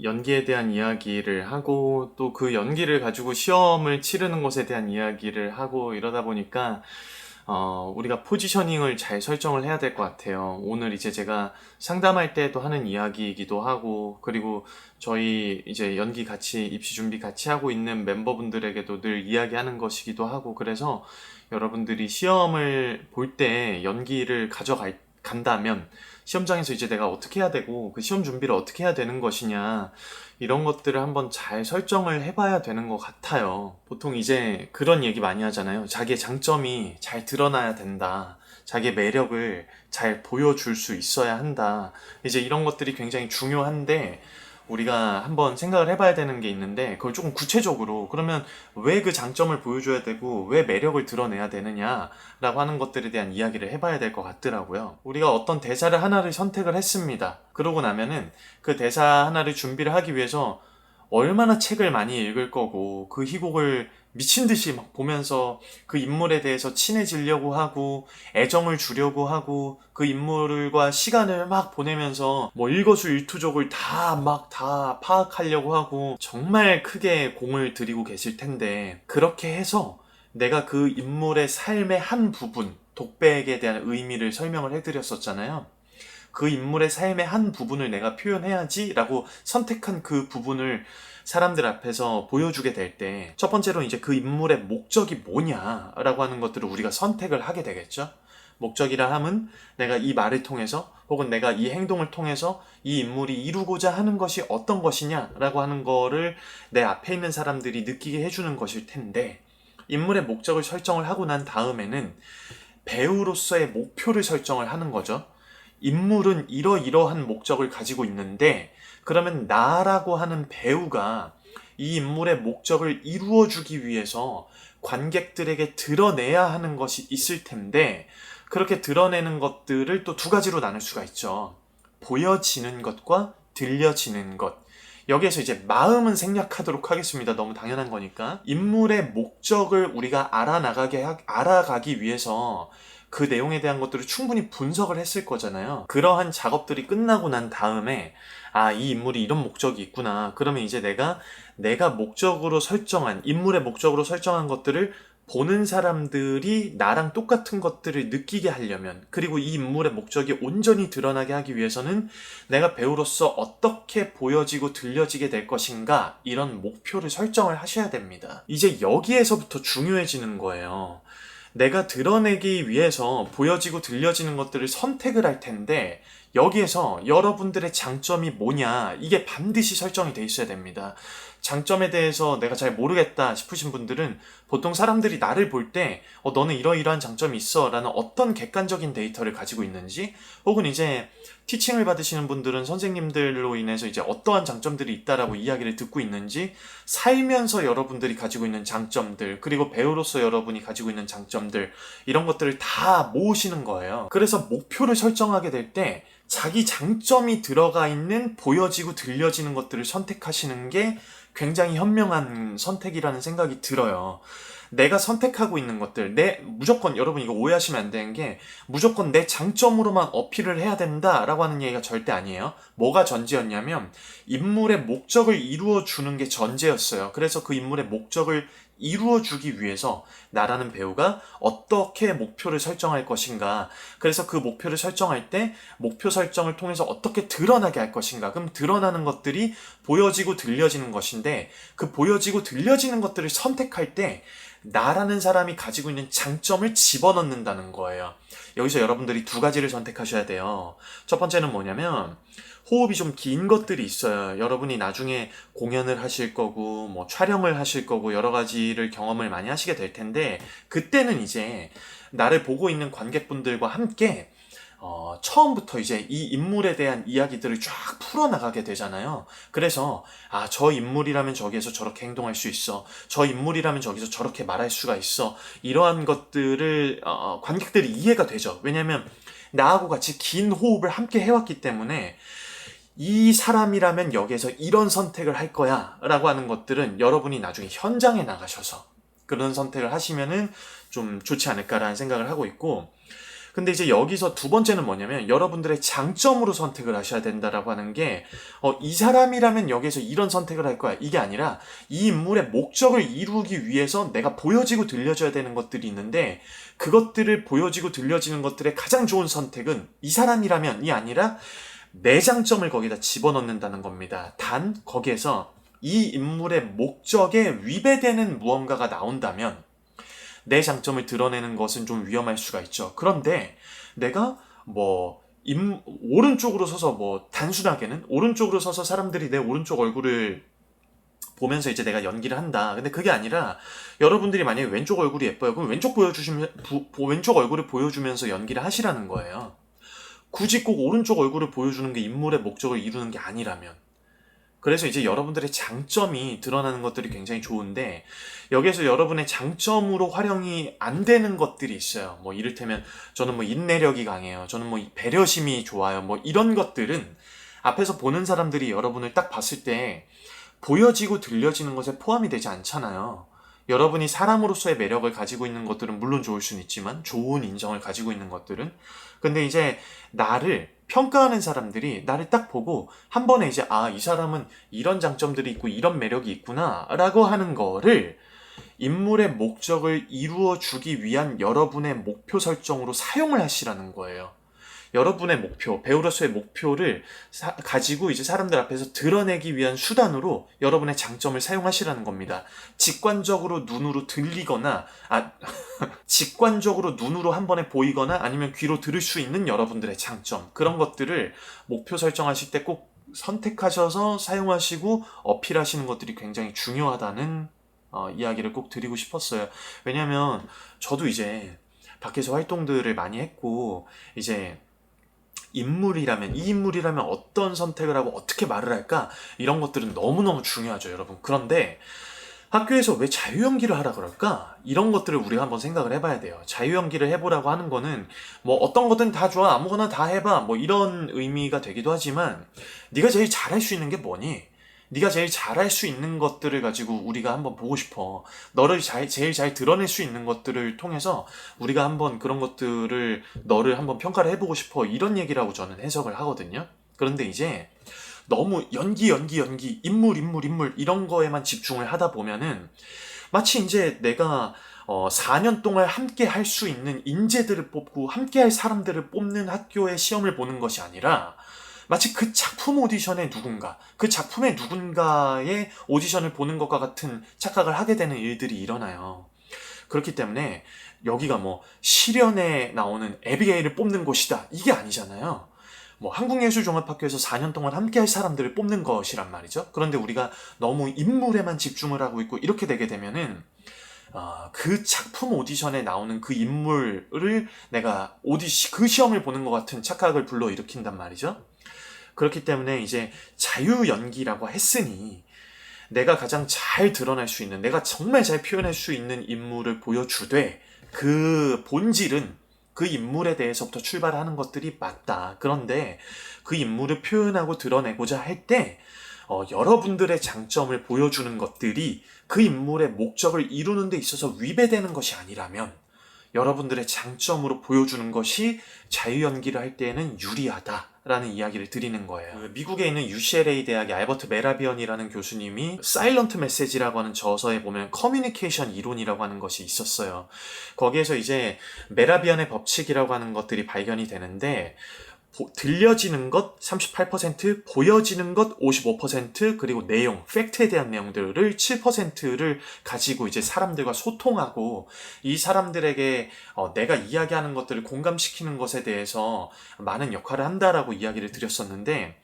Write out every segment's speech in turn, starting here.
연기에 대한 이야기를 하고 또 그 연기를 가지고 시험을 치르는 것에 대한 이야기를 하고 이러다 보니까 우리가 포지셔닝을 잘 설정을 해야 될 것 같아요. 오늘 이제 제가 상담할 때도 하는 이야기이기도 하고, 그리고 저희 이제 연기 같이, 입시 준비 같이 하고 있는 멤버분들에게도 늘 이야기하는 것이기도 하고, 그래서 여러분들이 시험을 볼 때 연기를 간다면, 시험장에서 이제 내가 어떻게 해야 되고, 그 시험 준비를 어떻게 해야 되는 것이냐, 이런 것들을 한번 잘 설정을 해봐야 되는 것 같아요. 보통 이제 그런 얘기 많이 하잖아요. 자기의 장점이 잘 드러나야 된다. 자기의 매력을 잘 보여줄 수 있어야 한다. 이제 이런 것들이 굉장히 중요한데, 우리가 한번 생각을 해봐야 되는 게 있는데, 그걸 조금 구체적으로, 그러면 왜 그 장점을 보여줘야 되고, 왜 매력을 드러내야 되느냐라고 하는 것들에 대한 이야기를 해봐야 될 것 같더라고요. 우리가 어떤 대사를 하나를 선택을 했습니다. 그러고 나면은 그 대사 하나를 준비를 하기 위해서 얼마나 책을 많이 읽을 거고, 그 희곡을 미친 듯이 막 보면서 그 인물에 대해서 친해지려고 하고, 애정을 주려고 하고, 그 인물과 시간을 막 보내면서 뭐 일거수일투족을 다 파악하려고 하고, 정말 크게 공을 들이고 계실 텐데, 그렇게 해서 내가 그 인물의 삶의 한 부분, 독백에 대한 의미를 설명을 해드렸었잖아요. 그 인물의 삶의 한 부분을 내가 표현해야지 라고 선택한 그 부분을 사람들 앞에서 보여주게 될 때, 첫 번째로 이제 그 인물의 목적이 뭐냐라고 하는 것들을 우리가 선택을 하게 되겠죠. 목적이라 함은 내가 이 말을 통해서 혹은 내가 이 행동을 통해서 이 인물이 이루고자 하는 것이 어떤 것이냐라고 하는 거를 내 앞에 있는 사람들이 느끼게 해주는 것일 텐데, 인물의 목적을 설정을 하고 난 다음에는 배우로서의 목표를 설정을 하는 거죠. 인물은 이러이러한 목적을 가지고 있는데, 그러면 나라고 하는 배우가 이 인물의 목적을 이루어주기 위해서 관객들에게 드러내야 하는 것이 있을 텐데, 그렇게 드러내는 것들을 또 두 가지로 나눌 수가 있죠. 보여지는 것과 들려지는 것. 여기에서 이제 마음은 생략하도록 하겠습니다. 너무 당연한 거니까. 인물의 목적을 우리가 알아가기 위해서 그 내용에 대한 것들을 충분히 분석을 했을 거잖아요. 그러한 작업들이 끝나고 난 다음에, 이 인물이 이런 목적이 있구나. 그러면 이제 내가 목적으로 설정한, 인물의 목적으로 설정한 것들을 보는 사람들이 나랑 똑같은 것들을 느끼게 하려면, 그리고 이 인물의 목적이 온전히 드러나게 하기 위해서는 내가 배우로서 어떻게 보여지고 들려지게 될 것인가, 이런 목표를 설정을 하셔야 됩니다. 이제 여기에서부터 중요해지는 거예요. 내가 드러내기 위해서 보여지고 들려지는 것들을 선택을 할 텐데, 여기에서 여러분들의 장점이 뭐냐, 이게 반드시 설정이 돼 있어야 됩니다. 장점에 대해서 내가 잘 모르겠다 싶으신 분들은 보통 사람들이 나를 볼 때 너는 이러이러한 장점이 있어 라는 어떤 객관적인 데이터를 가지고 있는지, 혹은 이제 티칭을 받으시는 분들은 선생님들로 인해서 이제 어떠한 장점들이 있다라고 이야기를 듣고 있는지, 살면서 여러분들이 가지고 있는 장점들, 그리고 배우로서 여러분이 가지고 있는 장점들, 이런 것들을 다 모으시는 거예요. 그래서 목표를 설정하게 될 때 자기 장점이 들어가 있는 보여지고 들려지는 것들을 선택하시는 게 굉장히 현명한 선택이라는 생각이 들어요. 내가 선택하고 있는 것들, 무조건, 여러분 이거 오해하시면 안 되는 게, 무조건 내 장점으로만 어필을 해야 된다라고 하는 얘기가 절대 아니에요. 뭐가 전제였냐면, 인물의 목적을 이루어주는 게 전제였어요. 그래서 그 인물의 목적을 이루어주기 위해서 나라는 배우가 어떻게 목표를 설정할 것인가, 그래서 그 목표를 설정할 때 목표 설정을 통해서 어떻게 드러나게 할 것인가, 그럼 드러나는 것들이 보여지고 들려지는 것인데, 그 보여지고 들려지는 것들을 선택할 때 나라는 사람이 가지고 있는 장점을 집어넣는다는 거예요. 여기서 여러분들이 두 가지를 선택하셔야 돼요. 첫 번째는 뭐냐면, 호흡이 좀 긴 것들이 있어요. 여러분이 나중에 공연을 하실 거고, 뭐 촬영을 하실 거고, 여러 가지를 경험을 많이 하시게 될 텐데, 그때는 이제 나를 보고 있는 관객분들과 함께 처음부터 이제 이 인물에 대한 이야기들을 쫙 풀어나가게 되잖아요. 그래서, 저 인물이라면 저기에서 저렇게 행동할 수 있어. 저 인물이라면 저기서 저렇게 말할 수가 있어. 이러한 것들을, 관객들이 이해가 되죠. 왜냐면, 나하고 같이 긴 호흡을 함께 해왔기 때문에, 이 사람이라면 여기에서 이런 선택을 할 거야 라고 하는 것들은 여러분이 나중에 현장에 나가셔서 그런 선택을 하시면은 좀 좋지 않을까라는 생각을 하고 있고, 근데 이제 여기서 두 번째는 뭐냐면 여러분들의 장점으로 선택을 하셔야 된다라고 하는 게 이 사람이라면 여기서 이런 선택을 할 거야. 이게 아니라 이 인물의 목적을 이루기 위해서 내가 보여지고 들려줘야 되는 것들이 있는데 그것들을 보여지고 들려지는 것들의 가장 좋은 선택은 이 사람이라면이 아니라 내 장점을 거기다 집어넣는다는 겁니다. 단 거기에서 이 인물의 목적에 위배되는 무언가가 나온다면 내 장점을 드러내는 것은 좀 위험할 수가 있죠. 그런데 내가 오른쪽으로 서서 단순하게는 오른쪽으로 서서 사람들이 내 오른쪽 얼굴을 보면서 이제 내가 연기를 한다. 근데 그게 아니라 여러분들이 만약에 왼쪽 얼굴이 예뻐요. 그럼 왼쪽 얼굴을 보여주면서 연기를 하시라는 거예요. 굳이 꼭 오른쪽 얼굴을 보여주는 게 인물의 목적을 이루는 게 아니라면. 그래서 이제 여러분들의 장점이 드러나는 것들이 굉장히 좋은데 여기에서 여러분의 장점으로 활용이 안 되는 것들이 있어요. 이를테면 저는 인내력이 강해요. 저는 배려심이 좋아요. 이런 것들은 앞에서 보는 사람들이 여러분을 딱 봤을 때 보여지고 들려지는 것에 포함이 되지 않잖아요. 여러분이 사람으로서의 매력을 가지고 있는 것들은 물론 좋을 수는 있지만 좋은 인정을 가지고 있는 것들은 근데 이제 나를 평가하는 사람들이 나를 딱 보고 한 번에 이제 이 사람은 이런 장점들이 있고 이런 매력이 있구나 라고 하는 거를 인물의 목적을 이루어 주기 위한 여러분의 목표 설정으로 사용을 하시라는 거예요. 여러분의 목표, 배우로서의 목표를 가지고 이제 사람들 앞에서 드러내기 위한 수단으로 여러분의 장점을 사용하시라는 겁니다. 직관적으로 눈으로 들리거나, 직관적으로 눈으로 한 번에 보이거나 아니면 귀로 들을 수 있는 여러분들의 장점. 그런 것들을 목표 설정하실 때 꼭 선택하셔서 사용하시고 어필하시는 것들이 굉장히 중요하다는 이야기를 꼭 드리고 싶었어요. 왜냐면 저도 이제 밖에서 활동들을 많이 했고, 이제 이 인물이라면 어떤 선택을 하고 어떻게 말을 할까? 이런 것들은 너무너무 중요하죠, 여러분. 그런데 학교에서 왜 자유연기를 하라 그럴까? 이런 것들을 우리가 한번 생각을 해봐야 돼요. 자유연기를 해보라고 하는 거는 어떤 거든 다 좋아, 아무거나 다 해봐, 이런 의미가 되기도 하지만 네가 제일 잘할 수 있는 게 뭐니? 네가 제일 잘할 수 있는 것들을 가지고 우리가 한번 보고 싶어. 너를 제일 잘 드러낼 수 있는 것들을 통해서 우리가 한번 그런 것들을 너를 한번 평가를 해보고 싶어. 이런 얘기라고 저는 해석을 하거든요. 그런데 이제 너무 연기 인물 이런 거에만 집중을 하다 보면은 마치 이제 내가 4년 동안 함께 할 수 있는 인재들을 뽑고 함께 할 사람들을 뽑는 학교의 시험을 보는 것이 아니라 마치 그 작품 오디션의 그 작품의 누군가의 오디션을 보는 것과 같은 착각을 하게 되는 일들이 일어나요. 그렇기 때문에 여기가 실연에 나오는 에비게일을 뽑는 곳이다. 이게 아니잖아요. 한국예술종합학교에서 4년 동안 함께 할 사람들을 뽑는 것이란 말이죠. 그런데 우리가 너무 인물에만 집중을 하고 있고 이렇게 되게 되면은 그 작품 오디션에 나오는 그 인물을 내가 그 시험을 보는 것 같은 착각을 불러일으킨단 말이죠. 그렇기 때문에 이제 자유연기라고 했으니 내가 가장 잘 드러날 수 있는, 내가 정말 잘 표현할 수 있는 인물을 보여주되 그 본질은 그 인물에 대해서부터 출발하는 것들이 맞다. 그런데 그 인물을 표현하고 드러내고자 할 때 여러분들의 장점을 보여주는 것들이 그 인물의 목적을 이루는 데 있어서 위배되는 것이 아니라면 여러분들의 장점으로 보여주는 것이 자유연기를 할 때에는 유리하다라는 이야기를 드리는 거예요. 미국에 있는 UCLA 대학의 알버트 메라비언이라는 교수님이 사일런트 메시지라고 하는 저서에 보면 커뮤니케이션 이론이라고 하는 것이 있었어요. 거기에서 이제 메라비언의 법칙이라고 하는 것들이 발견이 되는데 들려지는 것 38%, 보여지는 것 55%, 그리고 내용, 팩트에 대한 내용들을 7%를 가지고 이제 사람들과 소통하고 이 사람들에게 내가 이야기하는 것들을 공감시키는 것에 대해서 많은 역할을 한다라고 이야기를 드렸었는데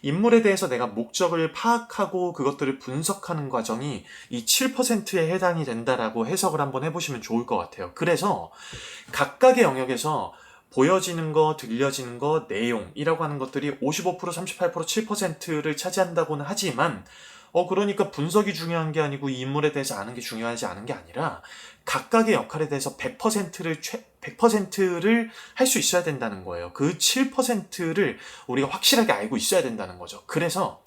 인물에 대해서 내가 목적을 파악하고 그것들을 분석하는 과정이 이 7%에 해당이 된다라고 해석을 한번 해보시면 좋을 것 같아요. 그래서 각각의 영역에서 보여지는 거, 들려지는 거, 내용이라고 하는 것들이 55%, 38%, 7%를 차지한다고는 하지만 그러니까 분석이 중요한 게 아니고 이 인물에 대해서 아는 게 중요하지 않은 게 아니라 각각의 역할에 대해서 100%를 할 수 있어야 된다는 거예요. 그 7%를 우리가 확실하게 알고 있어야 된다는 거죠. 그래서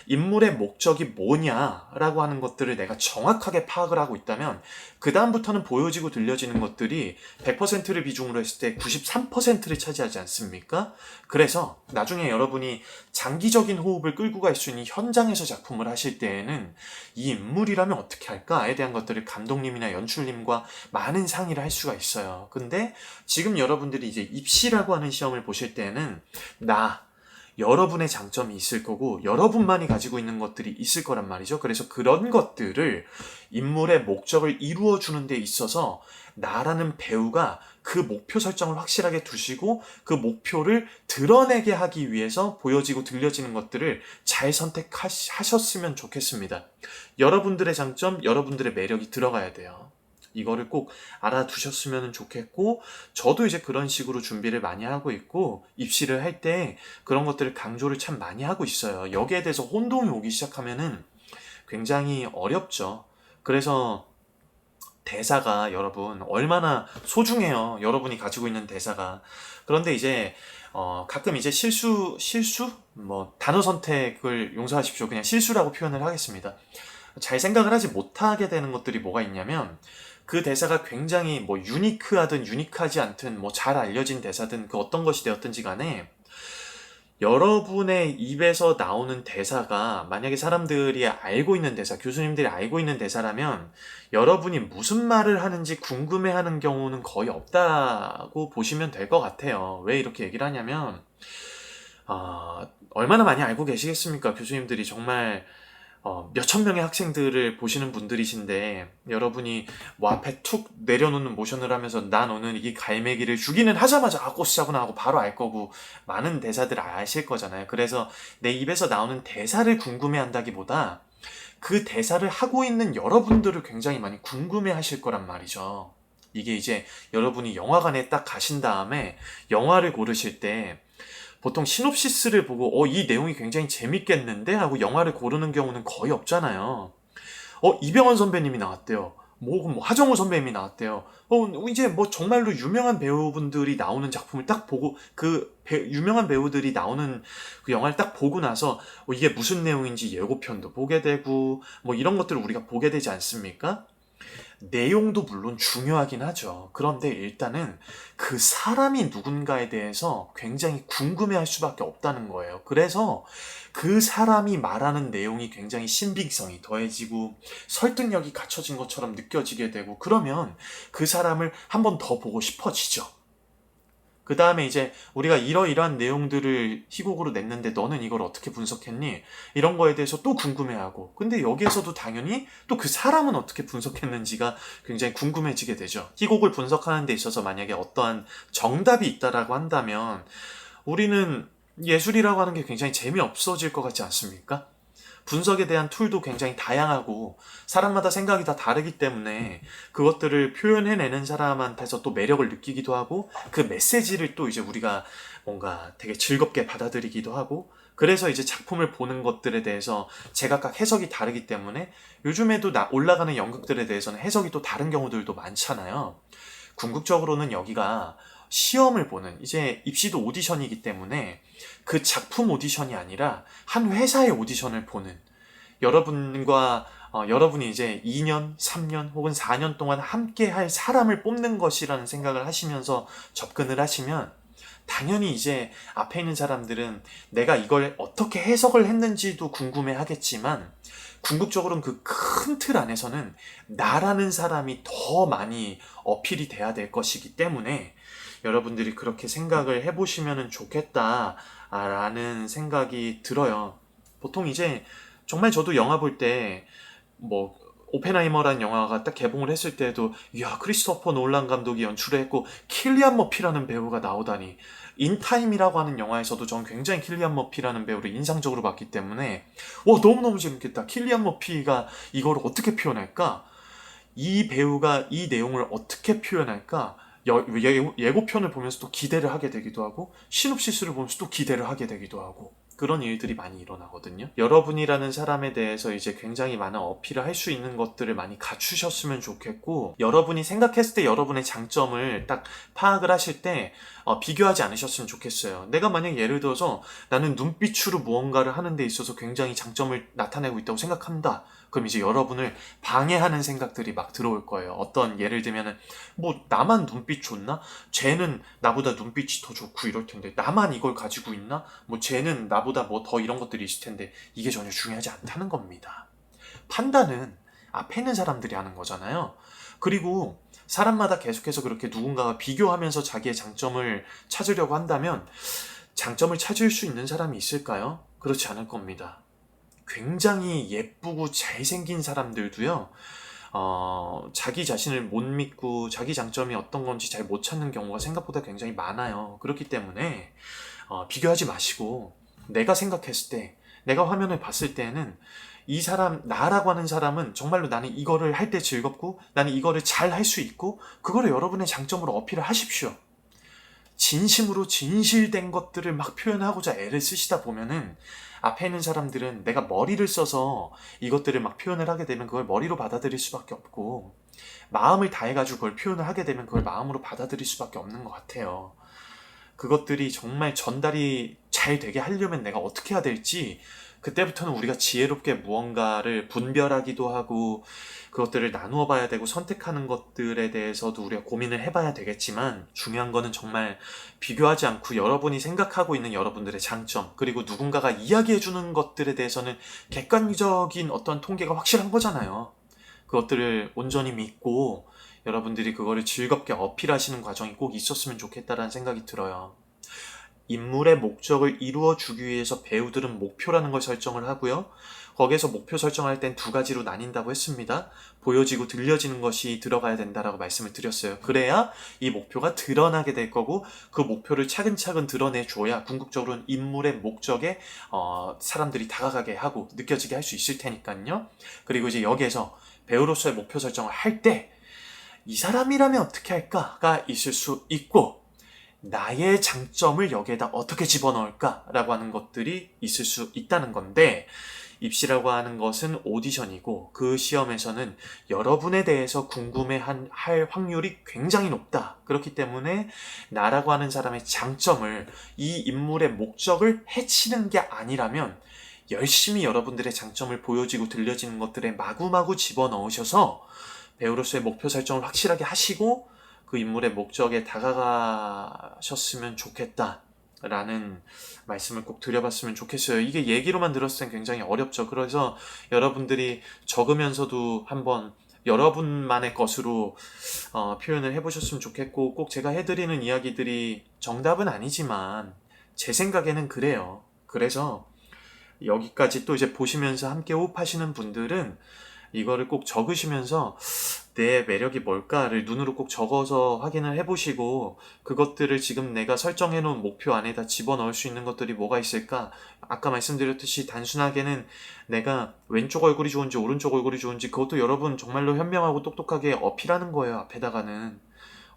인물의 목적이 뭐냐라고 하는 것들을 내가 정확하게 파악을 하고 있다면 그 다음부터는 보여지고 들려지는 것들이 100%를 비중으로 했을 때 93%를 차지하지 않습니까? 그래서 나중에 여러분이 장기적인 호흡을 끌고 갈 수 있는 현장에서 작품을 하실 때에는 이 인물이라면 어떻게 할까에 대한 것들을 감독님이나 연출님과 많은 상의를 할 수가 있어요. 근데 지금 여러분들이 이제 입시라고 하는 시험을 보실 때는 여러분의 장점이 있을 거고 여러분만이 가지고 있는 것들이 있을 거란 말이죠. 그래서 그런 것들을 인물의 목적을 이루어주는 데 있어서 나라는 배우가 그 목표 설정을 확실하게 두시고 그 목표를 드러내게 하기 위해서 보여지고 들려지는 것들을 잘 선택하셨으면 좋겠습니다. 여러분들의 장점, 여러분들의 매력이 들어가야 돼요. 이거를 꼭 알아두셨으면 좋겠고, 저도 이제 그런 식으로 준비를 많이 하고 있고, 입시를 할 때 그런 것들을 강조를 참 많이 하고 있어요. 여기에 대해서 혼동이 오기 시작하면은 굉장히 어렵죠. 그래서 대사가 여러분 얼마나 소중해요. 여러분이 가지고 있는 대사가. 그런데 이제 가끔 이제 실수? 단어 선택을 용서하십시오. 그냥 실수라고 표현을 하겠습니다. 잘 생각을 하지 못하게 되는 것들이 뭐가 있냐면 그 대사가 굉장히 유니크하든 유니크하지 않든 잘 알려진 대사든 그 어떤 것이 되었든지 간에 여러분의 입에서 나오는 대사가 만약에 사람들이 알고 있는 대사, 교수님들이 알고 있는 대사라면 여러분이 무슨 말을 하는지 궁금해하는 경우는 거의 없다고 보시면 될 것 같아요. 왜 이렇게 얘기를 하냐면 얼마나 많이 알고 계시겠습니까? 교수님들이 정말 몇천 명의 학생들을 보시는 분들이신데 여러분이 앞에 툭 내려놓는 모션을 하면서 난 오늘 이 갈매기를 죽이는 하자마자 꽃이자구나 하고 바로 알 거고 많은 대사들 아실 거잖아요. 그래서 내 입에서 나오는 대사를 궁금해 한다기보다 그 대사를 하고 있는 여러분들을 굉장히 많이 궁금해 하실 거란 말이죠. 이게 이제 여러분이 영화관에 딱 가신 다음에 영화를 고르실 때 보통 시놉시스를 보고 이 내용이 굉장히 재밌겠는데 하고 영화를 고르는 경우는 거의 없잖아요. 이병헌 선배님이 나왔대요. 하정우 선배님이 나왔대요. 이제 정말로 유명한 배우분들이 나오는 작품을 딱 보고 유명한 배우들이 나오는 그 영화를 딱 보고 나서 이게 무슨 내용인지 예고편도 보게 되고 이런 것들을 우리가 보게 되지 않습니까? 내용도 물론 중요하긴 하죠. 그런데 일단은 그 사람이 누군가에 대해서 굉장히 궁금해할 수밖에 없다는 거예요. 그래서 그 사람이 말하는 내용이 굉장히 신빙성이 더해지고 설득력이 갖춰진 것처럼 느껴지게 되고 그러면 그 사람을 한 번 더 보고 싶어지죠. 그 다음에 이제 우리가 이러이러한 내용들을 희곡으로 냈는데 너는 이걸 어떻게 분석했니? 이런 거에 대해서 또 궁금해하고 근데 여기에서도 당연히 또 그 사람은 어떻게 분석했는지가 굉장히 궁금해지게 되죠. 희곡을 분석하는 데 있어서 만약에 어떠한 정답이 있다라고 한다면 우리는 예술이라고 하는 게 굉장히 재미없어질 것 같지 않습니까? 분석에 대한 툴도 굉장히 다양하고 사람마다 생각이 다 다르기 때문에 그것들을 표현해내는 사람한테서 또 매력을 느끼기도 하고 그 메시지를 또 이제 우리가 뭔가 되게 즐겁게 받아들이기도 하고 그래서 이제 작품을 보는 것들에 대해서 제각각 해석이 다르기 때문에 요즘에도 올라가는 연극들에 대해서는 해석이 또 다른 경우들도 많잖아요. 궁극적으로는 여기가 시험을 보는 이제 입시도 오디션이기 때문에 그 작품 오디션이 아니라 한 회사의 오디션을 보는 여러분과 여러분이 이제 2년, 3년 혹은 4년 동안 함께 할 사람을 뽑는 것이라는 생각을 하시면서 접근을 하시면 당연히 이제 앞에 있는 사람들은 내가 이걸 어떻게 해석을 했는지도 궁금해 하겠지만 궁극적으로는 그 큰 틀 안에서는 나라는 사람이 더 많이 어필이 돼야 될 것이기 때문에 여러분들이 그렇게 생각을 해보시면 좋겠다라는 생각이 들어요. 보통 이제 정말 저도 영화 볼 때 오펜하이머라는 영화가 딱 개봉을 했을 때도 이야 크리스토퍼 놀란 감독이 연출을 했고 킬리안 머피라는 배우가 나오다니 인타임이라고 하는 영화에서도 전 굉장히 킬리안 머피라는 배우를 인상적으로 봤기 때문에 너무너무 재밌겠다. 킬리안 머피가 이걸 어떻게 표현할까? 이 배우가 이 내용을 어떻게 표현할까? 예고편을 보면서 또 기대를 하게 되기도 하고 시놉시스를 보면서 또 기대를 하게 되기도 하고 그런 일들이 많이 일어나거든요. 여러분이라는 사람에 대해서 이제 굉장히 많은 어필을 할 수 있는 것들을 많이 갖추셨으면 좋겠고 여러분이 생각했을 때 여러분의 장점을 딱 파악을 하실 때 비교하지 않으셨으면 좋겠어요. 내가 만약 예를 들어서 나는 눈빛으로 무언가를 하는 데 있어서 굉장히 장점을 나타내고 있다고 생각한다. 그럼 이제 여러분을 방해하는 생각들이 막 들어올 거예요. 어떤 예를 들면은 뭐 나만 눈빛 좋나? 쟤는 나보다 눈빛이 더 좋고 이럴 텐데 나만 이걸 가지고 있나? 뭐 쟤는 나보다 뭐 더 이런 것들이 있을 텐데 이게 전혀 중요하지 않다는 겁니다. 판단은 앞에 있는 사람들이 하는 거잖아요. 그리고 사람마다 계속해서 그렇게 누군가가 비교하면서 자기의 장점을 찾으려고 한다면 장점을 찾을 수 있는 사람이 있을까요? 그렇지 않을 겁니다. 굉장히 예쁘고 잘생긴 사람들도요, 자기 자신을 못 믿고 자기 장점이 어떤 건지 잘 못 찾는 경우가 생각보다 굉장히 많아요. 그렇기 때문에 비교하지 마시고 내가 생각했을 때, 내가 화면을 봤을 때는 이 사람, 나라고 하는 사람은 정말로 나는 이거를 할 때 즐겁고 나는 이거를 잘 할 수 있고 그거를 여러분의 장점으로 어필을 하십시오. 진심으로 진실된 것들을 막 표현하고자 애를 쓰시다 보면은 앞에 있는 사람들은 내가 머리를 써서 이것들을 막 표현을 하게 되면 그걸 머리로 받아들일 수밖에 없고 마음을 다해가지고 그걸 표현을 하게 되면 그걸 마음으로 받아들일 수밖에 없는 것 같아요. 그것들이 정말 전달이 잘 되게 하려면 내가 어떻게 해야 될지 그때부터는 우리가 지혜롭게 무언가를 분별하기도 하고 그것들을 나누어 봐야 되고 선택하는 것들에 대해서도 우리가 고민을 해봐야 되겠지만 중요한 거는 정말 비교하지 않고 여러분이 생각하고 있는 여러분들의 장점 그리고 누군가가 이야기해주는 것들에 대해서는 객관적인 어떤 통계가 확실한 거잖아요. 그것들을 온전히 믿고 여러분들이 그거를 즐겁게 어필하시는 과정이 꼭 있었으면 좋겠다라는 생각이 들어요. 인물의 목적을 이루어주기 위해서 배우들은 목표라는 걸 설정을 하고요. 거기에서 목표 설정할 땐 두 가지로 나뉜다고 했습니다. 보여지고 들려지는 것이 들어가야 된다라고 말씀을 드렸어요. 그래야 이 목표가 드러나게 될 거고 그 목표를 차근차근 드러내줘야 궁극적으로는 인물의 목적에 사람들이 다가가게 하고 느껴지게 할 수 있을 테니까요. 그리고 이제 여기에서 배우로서의 목표 설정을 할 때 이 사람이라면 어떻게 할까가 있을 수 있고 나의 장점을 여기에다 어떻게 집어넣을까? 라고 하는 것들이 있을 수 있다는 건데 입시라고 하는 것은 오디션이고 그 시험에서는 여러분에 대해서 궁금해할 확률이 굉장히 높다. 그렇기 때문에 나라고 하는 사람의 장점을 이 인물의 목적을 해치는 게 아니라면 열심히 여러분들의 장점을 보여지고 들려지는 것들에 마구마구 집어넣으셔서 배우로서의 목표 설정을 확실하게 하시고 그 인물의 목적에 다가가셨으면 좋겠다라는 말씀을 꼭 드려봤으면 좋겠어요. 이게 얘기로만 들었을 땐 굉장히 어렵죠. 그래서 여러분들이 적으면서도 한번 여러분만의 것으로 표현을 해보셨으면 좋겠고 꼭 제가 해드리는 이야기들이 정답은 아니지만 제 생각에는 그래요. 그래서 여기까지 또 이제 보시면서 함께 호흡하시는 분들은 이거를 꼭 적으시면서 내 매력이 뭘까를 눈으로 꼭 적어서 확인을 해보시고 그것들을 지금 내가 설정해 놓은 목표 안에다 집어넣을 수 있는 것들이 뭐가 있을까? 아까 말씀드렸듯이 단순하게는 내가 왼쪽 얼굴이 좋은지 오른쪽 얼굴이 좋은지 그것도 여러분 정말로 현명하고 똑똑하게 어필하는 거예요. 앞에다가는.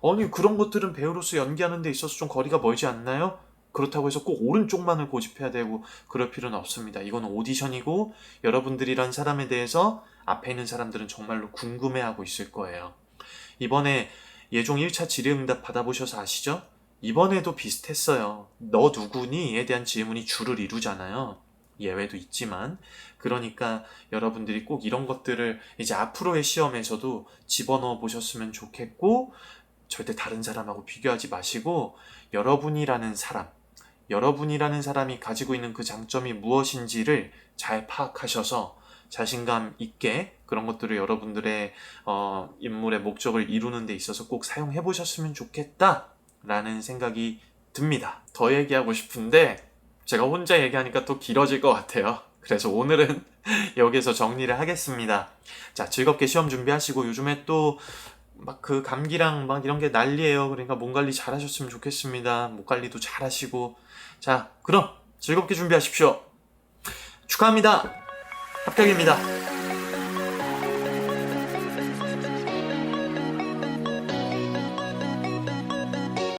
아니 그런 것들은 배우로서 연기하는 데 있어서 좀 거리가 멀지 않나요? 그렇다고 해서 꼭 오른쪽만을 고집해야 되고 그럴 필요는 없습니다. 이건 오디션이고 여러분들이란 사람에 대해서 앞에 있는 사람들은 정말로 궁금해하고 있을 거예요. 이번에 예종 1차 질의응답 받아보셔서 아시죠? 이번에도 비슷했어요. 너 누구니?에 대한 질문이 주를 이루잖아요. 예외도 있지만 그러니까 여러분들이 꼭 이런 것들을 이제 앞으로의 시험에서도 집어넣어 보셨으면 좋겠고 절대 다른 사람하고 비교하지 마시고 여러분이라는 사람이 가지고 있는 그 장점이 무엇인지를 잘 파악하셔서 자신감 있게 그런 것들을 여러분들의 인물의 목적을 이루는 데 있어서 꼭 사용해 보셨으면 좋겠다 라는 생각이 듭니다. 더 얘기하고 싶은데 제가 혼자 얘기하니까 또 길어질 것 같아요. 그래서 오늘은 여기서 정리를 하겠습니다. 자, 즐겁게 시험 준비하시고 요즘에 또 막 그 감기랑 막 이런 게 난리예요. 그러니까 몸 관리 잘 하셨으면 좋겠습니다. 목 관리도 잘 하시고. 자, 그럼 즐겁게 준비하십시오. 축하합니다. 합격입니다.